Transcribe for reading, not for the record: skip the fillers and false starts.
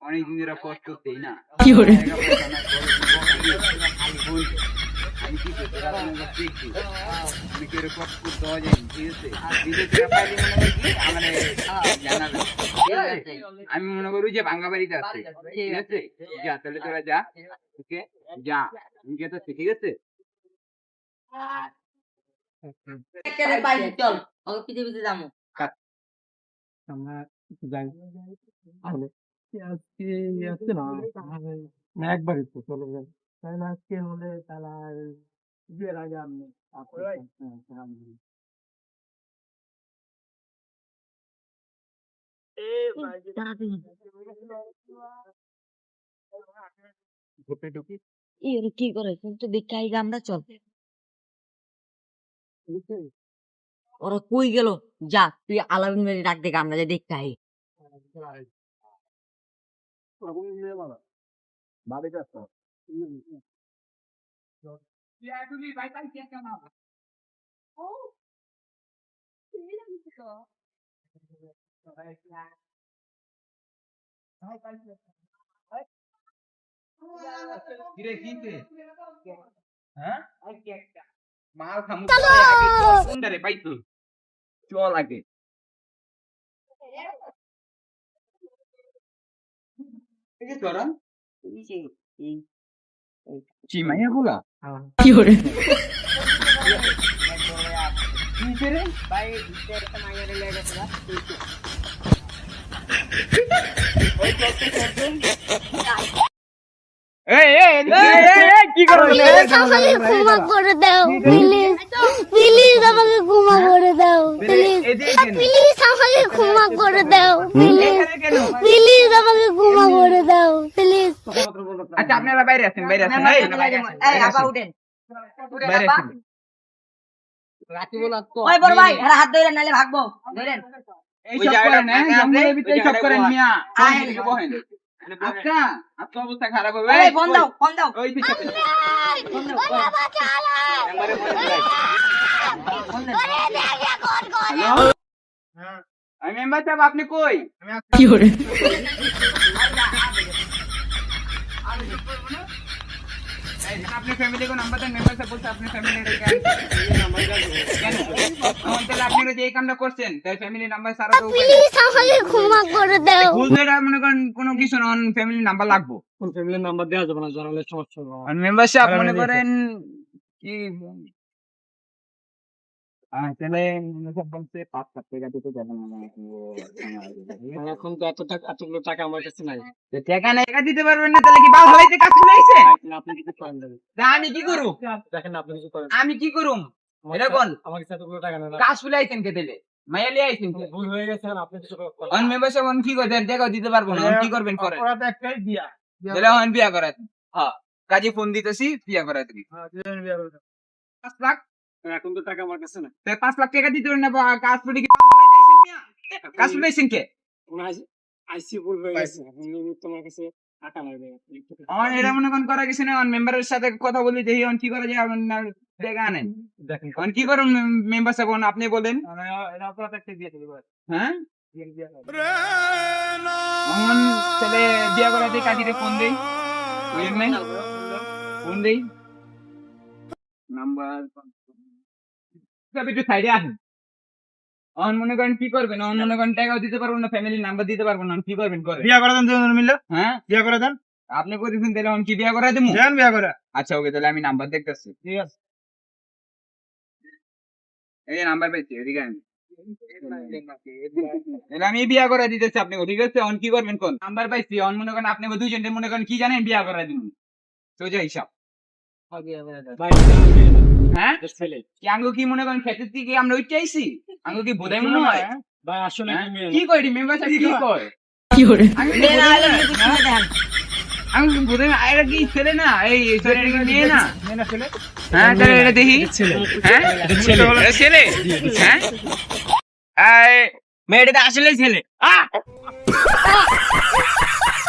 অনেকদিন ধরে পোস্ট করতেই না কি করে আমি কি করতে দেখছি আমি কি পোস্ট করতে হয় জানি ঠিক আছে বিদেশে পাইলে মনে করি কি আমার জানাবে আমি মনে করি যে ভাঙ্গা বাড়িতে আছে ঠিক আছে যা তাহলে তোরা যা ওকে যা আমি যেতে ঠিক আছে চল পৃথিবীতে যাবো আমরা যাই তাহলে আজকে আছে না একবারই তো চলে যাই তাহলে আজকে হলে তাহলে আর বিয়ের আগে আপনি কি করে কিন্তু দেখাই আমরা চল ওরা কই গেল যা তুই আলামিন মেরে ডাক দেখে আমরা যে দেখতে আই মাল খামু কোনটারে পাইতো চল আগে এই তোরা চিমাইয়া গুলা কি করে ভাই একটা মাইয়া রে লেগে গেছে কি করো আমাকে ক্ষমা করে দাও প্লিজ প্লিজ আমাকে ক্ষমা করে দাও প্লিজ প্লিজ আমাকে ক্ষমা করে দাও প্লিজ প্লিজ আমাকে ক্ষমা করে দাও প্লিজ আচ্ছা আপনারা বাইরে আছেন এই আপা উঠেন বাইরে আছেন রাতে বলা তো ওই বড় ভাই এরা হাত ধরে নালে ভাগবো ধরেন এই সব করেন জঙ্গলের ভিতরে সব করেন মিয়া বহেন আচ্ছা আপনার অবস্থা খারাপ হবে এই ফোন দাও ওই পিছনে ফোন দাও এবারে ফোন দাও হ্যালো আমি মেম্বার সাহেব আপনি কই কি করে আপনি ফ্যামিলি को নাম্বার দেন মেম্বার সাহেব বলতে আপনি ফ্যামিলি রেখে নাম্বার কেন তাহলে আপনি যে এই কামটা করছেন তাই ফ্যামিলি নাম্বার সারা তো প্লিজ আমাকে ক্ষমা করে দাও বুঝলেটা মনে করেন কোনো কিছু না ফ্যামিলি নাম্বার লাগবো কোন ফ্যামিলির নাম্বার দেওয়া যাবে না জানালে সমস্যা হবে আর মেম্বারশিপ মনে করেন কি তাহলে সব বলছে 5 লাখ টাকা দিতে যাবেন এখন তো এতগুলো টাকা আমার কাছে নাই টাকা না টাকা দিতে পারবেন না তাহলে কি বাল হলাইতে কাজ চলাইছে আপনি কিছু করেন না আমি কি করব দেখেন আপনি কিছু করেন আমি কি করুম এটা কোন আমার কাছে এতগুলো টাকা নাই কাজ চলাইছেন কে দিলে মাইয়ালি আইছেন ভুল হয়ে গেছে আপনি কিছু করেন অন মেম্বারশিপ অন কি করবেন টাকা দিতে পারবো না কি করবেন করেন ওরা তো একটাই দিয়া তাহলে অন বিয়া করাত হ্যাঁ কাজে ফোন দিতেছি বিয়া করাত তুমি হ্যাঁ বিয়া করব 5 লাখ এখন তো টাকা আমার কাছে না তাই 5 লাখ টাকা দিতে না কাজ পড়ে কি চলাইতেছেন মিয়া কাজ চলাইছেন কে আইসি ভুল হয়ে গেছে তোমার কাছে টাকা নাই অন এটা মনে কোন করা গেছে না অন মেম্বারের সাথে কথা বলি দেখি অন কি করে যে টাকা আনেন দেখেন অন কি করুন মেম্বার সাহেব আপনি বলেন এটা আপনারা একটা দিয়ে দিবেন হ্যাঁ অন ছেলে বিয়া করাতে কাজীরে ফোন দেই বুঝেন নাই ফোন দেই নাম্বার সব একটু সাইডে আসেন অন মনে করেন কি করবেন অন মনে করেন টাকাও দিতে পারবেন না ফ্যামিলি নাম্বার দিতে পারবেন না কি করবেন করে বিয়া করে দেন মিললো হ্যাঁ বিয়া করে দেন আপনি করে দিন তাহলে অন কি বিয়া করা দেবো দেন বিয়া করে আচ্ছা ওকে তাহলে আমি নাম্বার দেখতেছি ঠিক আছে এই যে নাম্বার পেয়েছি এদিকে আন। তাহলে আমি বিয়া করে দিতেছি আপনাকে ঠিক আছে অন কি করবেন কোন নাম্বার পাইছি অন মনে করেন আপনাকে দুইজনকে মনে করেন কি জানেন বিয়া করে দিন সোজা হিসাব হ্যাঁ ছেলে কি আঙ্গু কি মনে করেন খেতে থেকে আমরা উঠে আইছি আঙ্গু কি বোধাই মনে হয় ভাই আসলে কি কই মেম্বার সাহেব কি কয় কি করে আমি বোধাই আইরা কি ছেলে না এই ছেলে নিয়ে না মেনা ছেলে হ্যাঁ তাহলে এটা দেখি ছেলে হ্যাঁ ছেলে ছেলে হ্যাঁ এই মেয়েটা আসলে ছেলে